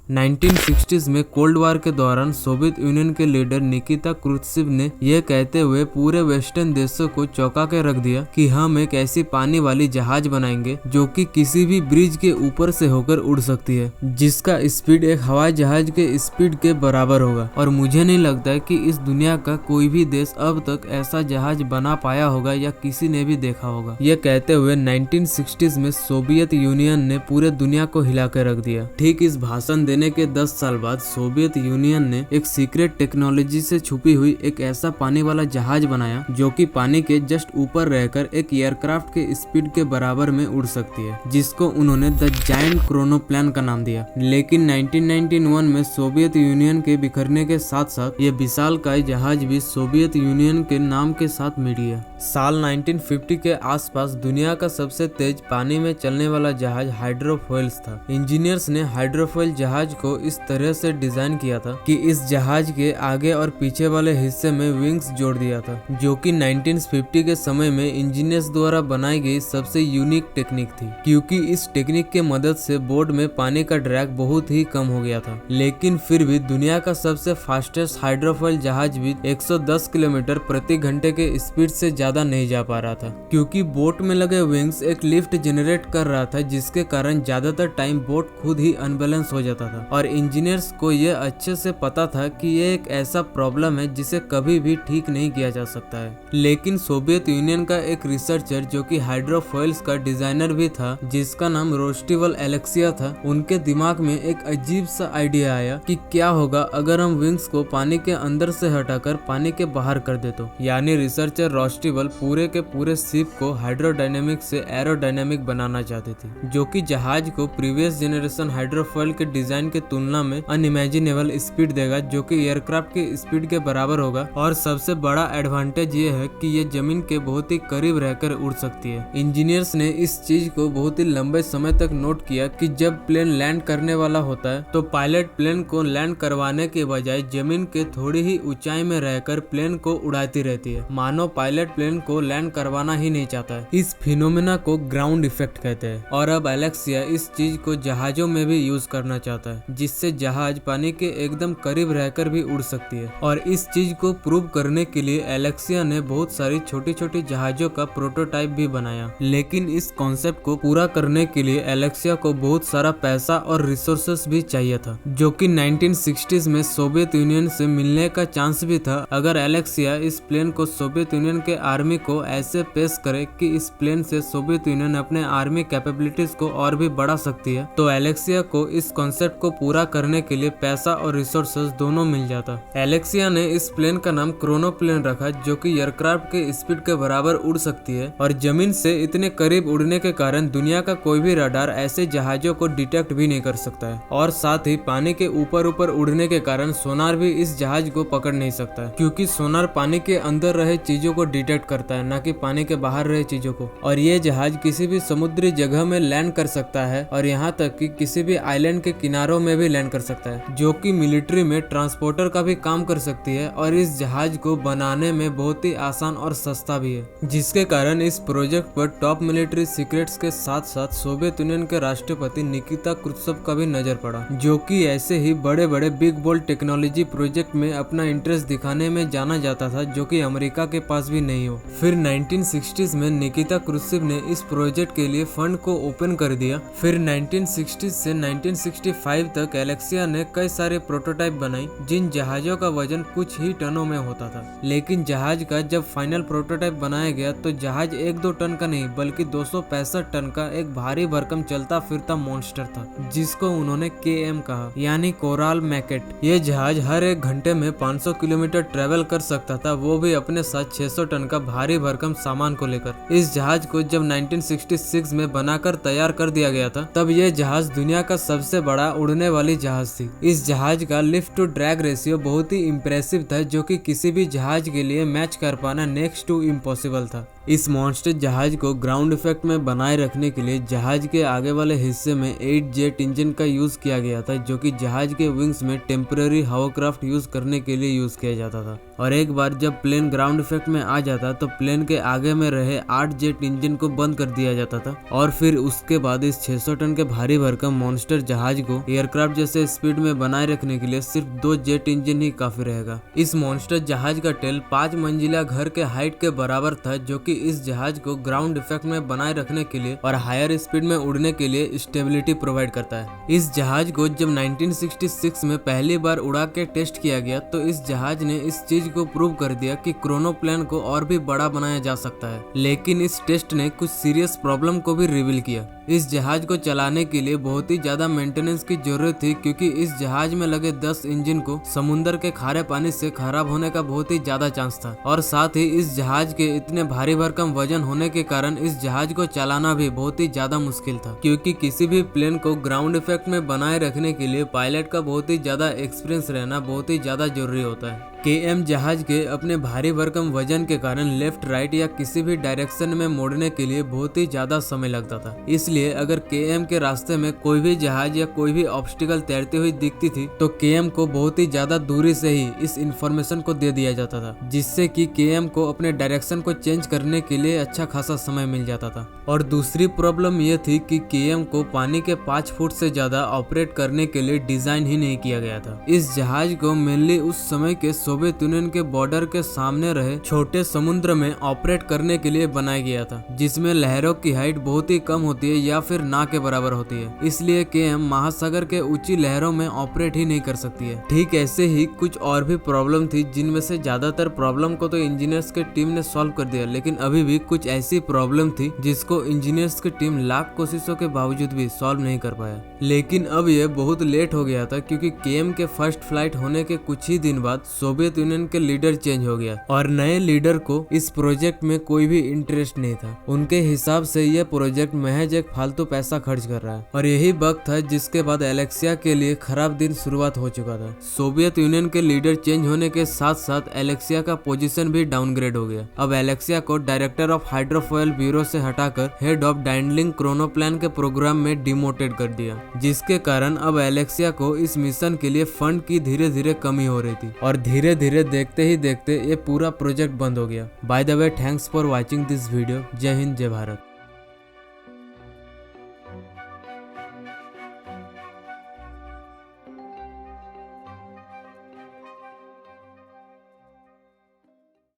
1960s में cold war के दौरान सोवियत यूनियन के लीडर निकिता क्रुश्चेव ने यह कहते हुए पूरे वेस्टर्न देशों को चौंका के रख दिया कि हम एक ऐसी पानी वाली जहाज बनाएंगे जो कि किसी भी ब्रिज के ऊपर से होकर उड़ सकती है, जिसका स्पीड एक हवाई जहाज के स्पीड के बराबर होगा। और मुझे नहीं लगता कि इस दुनिया का कोई भी देश अब तक ऐसा जहाज बना पाया होगा या किसी ने भी देखा होगा। यह कहते हुए 1960s में सोवियत यूनियन ने पूरे दुनिया को हिला के रख दिया। ठीक इस भाषण देने के 10 साल बाद सोवियत यूनियन ने एक सीक्रेट टेक्नोलॉजी से छुपी हुई एक ऐसा पानी वाला जहाज बनाया जो कि पानी के जस्ट ऊपर रहकर एक एयरक्राफ्ट के स्पीड के बराबर में उड़ सकती है, जिसको उन्होंने द जायंट क्रोनोप्लान का नाम दिया। लेकिन 1991 में सोवियत यूनियन के बिखरने के साथ साथ ये विशालकाय जहाज भी सोवियत यूनियन के नाम के साथ मिट गया। साल 1950 के आसपास दुनिया का सबसे तेज पानी में चलने वाला जहाज हाइड्रोफोइल्स था। इंजीनियर्स ने हाइड्रोफोइल जहाज को इस तरह से डिजाइन किया था कि इस जहाज के आगे और पीछे वाले हिस्से में विंग्स जोड़ दिया था, जो कि 1950 के समय में इंजीनियर्स द्वारा बनाई गई सबसे यूनिक टेक्निक थी, क्योंकि इस टेक्निक के मदद से बोट में पानी का ड्रैग बहुत ही कम हो गया था। लेकिन फिर भी दुनिया का सबसे फास्टेस्ट हाइड्रोफोइल जहाज भी 110 किलोमीटर प्रति घंटे के स्पीड से ज्यादा नहीं जा पा रहा था, क्योंकि बोट में लगे विंग्स एक लिफ्ट जनरेट कर रहा था, जिसके कारण ज्यादातर टाइम बोट खुद ही अनबैलेंस हो जाता था। और इंजीनियर्स को यह अच्छे से पता था कि यह एक ऐसा प्रॉब्लम है जिसे कभी भी ठीक नहीं किया जा सकता है। लेकिन सोवियत यूनियन का एक रिसर्चर जो कि हाइड्रोफोइल्स का डिजाइनर भी था, जिसका नाम रोस्टिवल एलेक्सिया था, उनके दिमाग में एक अजीब सा आइडिया आया कि क्या होगा अगर हम विंग्स को पानी के अंदर से हटाकर पानी के बाहर कर दे तो। यानी रिसर्चर रोस्टिवल पूरे के पूरे शिप को हाइड्रोडायनेमिक से एरोडायनेमिक बनाना चाहते थे, जो कि जहाज को प्रीवियस जनरेशन हाइड्रोफोइल के डिजाइन के तुलना में अनइमेजिनेबल स्पीड देगा, जो कि एयरक्राफ्ट की स्पीड के बराबर होगा। और सबसे बड़ा एडवांटेज ये है कि ये जमीन के बहुत ही करीब रहकर उड़ सकती है। इंजीनियर्स ने इस चीज को बहुत ही लंबे समय तक नोट किया कि जब प्लेन लैंड करने वाला होता है तो पायलट प्लेन को लैंड करवाने के बजाय जमीन के थोड़ी ही ऊंचाई में रहकर प्लेन को उड़ाती रहती है, मानो पायलट प्लेन को लैंड करवाना ही नहीं चाहता है। इस फिनोमेना को ग्राउंड इफेक्ट कहते हैं। और अब एलेक्सिया इस चीज को जहाजों में भी यूज करना चाहता है, जिससे जहाज पानी के एकदम करीब रहकर भी उड़ सकती है। और इस चीज को प्रूव करने के लिए एलेक्सिया ने बहुत सारी छोटी छोटी जहाजों का प्रोटोटाइप भी बनाया। लेकिन इस कॉन्सेप्ट को पूरा करने के लिए एलेक्सिया को बहुत सारा पैसा और रिसोर्सेस भी चाहिए था, जो कि 1960s में सोवियत यूनियन से मिलने का चांस भी था। अगर एलेक्सिया इस प्लेन को सोवियत यूनियन के आर्मी को ऐसे पेश करे कि इस प्लेन से सोवियत यूनियन अपने आर्मी कैपेबिलिटीज को और भी बढ़ा सकती है, तो एलेक्सिया को इस कॉन्सेप्ट को पूरा करने के लिए पैसा और रिसोर्सेज दोनों मिल जाता। एलेक्सिया ने इस प्लेन का नाम क्रोनोप्लेन रखा, जो कि एयरक्राफ्ट के स्पीड के बराबर उड़ सकती है। और जमीन से इतने करीब उड़ने के कारण दुनिया का कोई भी रडार ऐसे जहाजों को डिटेक्ट भी नहीं कर सकता है। और साथ ही पानी के ऊपर ऊपर उड़ने के कारण सोनार भी इस जहाज को पकड़ नहीं सकता है, क्योंकि सोनार पानी के अंदर रहे चीजों को डिटेक्ट करता है, न कि पानी के बाहर रहे चीजों को। और ये जहाज किसी भी समुद्री जगह में लैंड कर सकता है, और यहाँ तक कि किसी भी आइलैंड के किनारों में भी लैंड कर सकता है, जो कि मिलिट्री में ट्रांसपोर्टर का भी काम कर सकती है। और इस जहाज को बनाने में बहुत ही आसान और सस्ता भी है, जिसके कारण इस प्रोजेक्ट पर टॉप मिलिट्री सीक्रेट्स के साथ साथ सोवियत यूनियन के राष्ट्रपति निकिता क्रुश्चेव का भी नजर पड़ा, जो कि ऐसे ही बड़े बड़े बिग बोल्ड टेक्नोलॉजी प्रोजेक्ट में अपना इंटरेस्ट दिखाने में जाना जाता था, जो कि अमेरिका के पास भी नहीं हो। फिर 1960s में निकिता क्रुश्चेव ने इस प्रोजेक्ट के लिए फंड को ओपन कर दिया। फिर 1960 से 1965 तक एलेक्सिया ने कई सारे प्रोटोटाइप बनाई, जिन जहाजों का वजन कुछ ही टनों में होता था। लेकिन जहाज का जब फाइनल प्रोटोटाइप बनाया गया तो जहाज 1-2 टन का नहीं बल्कि 265 टन का एक भारी भरकम चलता फिरता मॉन्स्टर था, जिसको उन्होंने KM कहा, यानी कोराल मैकेट। ये जहाज हर 1 घंटे में 500 किलोमीटर ट्रेवल कर सकता था, वो भी अपने साथ 600 टन का भारी भरकम सामान को लेकर। इस जहाज को जब 1966 में बनाकर तैयार कर दिया गया था, तब यह जहाज दुनिया का सबसे बड़ा उड़ने वाली जहाज थी। इस जहाज का लिफ्ट टू ड्रैग रेशियो बहुत ही इम्प्रेसिव था, जो कि किसी भी जहाज के लिए मैच कर पाना नेक्स्ट टू इम्पॉसिबल था। इस मॉन्स्टर जहाज को ग्राउंड इफेक्ट में बनाए रखने के लिए जहाज के आगे वाले हिस्से में 8 जेट इंजन का यूज किया गया था, जो कि जहाज के विंग्स में टेम्पररी हावरक्राफ्ट यूज करने के लिए यूज किया जाता था। और एक बार जब प्लेन ग्राउंड इफेक्ट में आ जाता तो प्लेन के आगे में रहे 8 जेट इंजन को बंद कर दिया जाता था और फिर उसके बाद इस 600 टन के भारी भरकम मॉन्स्टर जहाज को एयरक्राफ्ट जैसे स्पीड में बनाए रखने के लिए सिर्फ 2 जेट इंजन ही काफी रहेगा। इस मॉन्स्टर जहाज का टेल 5 मंजिला घर के हाइट के बराबर था, जो कि इस जहाज को ग्राउंड इफेक्ट में बनाए रखने के लिए और हायर स्पीड में उड़ने के लिए स्टेबिलिटी प्रोवाइड करता है। इस जहाज को जब 1966 में पहली बार उड़ा के टेस्ट किया गया तो इस जहाज ने इस चीज को प्रूव कर दिया कि क्रोनोप्लेन को और भी बड़ा बनाया जा सकता है। लेकिन इस टेस्ट ने कुछ सीरियस प्रॉब्लम को भी रिवील किया। इस जहाज को चलाने के लिए बहुत ही ज्यादा मेंटेनेंस की जरूरत थी, क्योंकि इस जहाज में लगे 10 इंजन को समुद्र के खारे पानी से खराब होने का बहुत ही ज्यादा चांस था। और साथ ही इस जहाज के इतने भारी भरकम वजन होने के कारण इस जहाज को चलाना भी बहुत ही ज्यादा मुश्किल था, क्योंकि किसी भी प्लेन को ग्राउंड इफेक्ट में बनाए रखने के लिए पायलट का बहुत ही ज्यादा एक्सपीरियंस रहना बहुत ही ज्यादा जरूरी होता है। KM जहाज के अपने भारी भरकम वजन के कारण लेफ्ट राइट या किसी भी डायरेक्शन में मोड़ने के लिए बहुत ही ज्यादा समय लगता था। इसलिए अगर KM के रास्ते में कोई भी जहाज या कोई भी ऑब्स्टिकल तैरती हुई दिखती थी तो KM को बहुत ही ज्यादा दूरी से ही इस इंफॉर्मेशन को दे दिया जाता था, जिससे कि KM को अपने डायरेक्शन को चेंज करने के लिए अच्छा खासा समय मिल जाता था। और दूसरी प्रॉब्लम यह थी कि KM को पानी के 5 फुट से ज्यादा ऑपरेट करने के लिए डिजाइन ही नहीं किया गया था। इस जहाज को मेनली उस समय के सोवियत यूनियन के बॉर्डर के सामने रहे छोटे समुद्र में ऑपरेट करने के लिए बनाया गया था, जिसमें लहरों की हाइट बहुत ही कम होती है या फिर ना के बराबर होती है। इसलिए KM महासागर के ऊंची लहरों में ऑपरेट ही नहीं कर सकती है। ठीक ऐसे ही कुछ और भी प्रॉब्लम थी, जिनमें से ज्यादातर प्रॉब्लम को तो इंजीनियर्स के टीम ने सॉल्व कर दिया, लेकिन अभी भी कुछ ऐसी प्रॉब्लम थी जिसको इंजीनियर्स की टीम लाख कोशिशों के बावजूद भी सॉल्व नहीं कर पाया। लेकिन अब ये बहुत लेट हो गया था, क्योंकि KM के फर्स्ट फ्लाइट होने के कुछ ही दिन बाद सोवियत यूनियन के लीडर चेंज हो गया और नए लीडर को इस प्रोजेक्ट में कोई भी इंटरेस्ट नहीं था। उनके हिसाब से यह प्रोजेक्ट महज एक फालतू पैसा खर्च कर रहा है। और यही वक्त था जिसके बाद एलेक्सिया के लिए खराब दिन शुरुआत हो चुका था। सोवियत यूनियन के लीडर चेंज होने के साथ साथ एलेक्सिया का पोजीशन भी डाउनग्रेड हो गया। अब एलेक्सिया को डायरेक्टर ऑफ हाइड्रोफॉयल ब्यूरो से हटाकर हेड ऑफ डाइंडलिंग क्रोनोप्लान के प्रोग्राम में डिमोटेड कर दिया, जिसके कारण अब एलेक्सिया को इस मिशन के लिए फंड की धीरे धीरे कमी हो रही थी और धीरे धीरे देखते ही देखते ये पूरा प्रोजेक्ट बंद हो गया। By the way, thanks for watching this video. जय हिंद, जय भारत।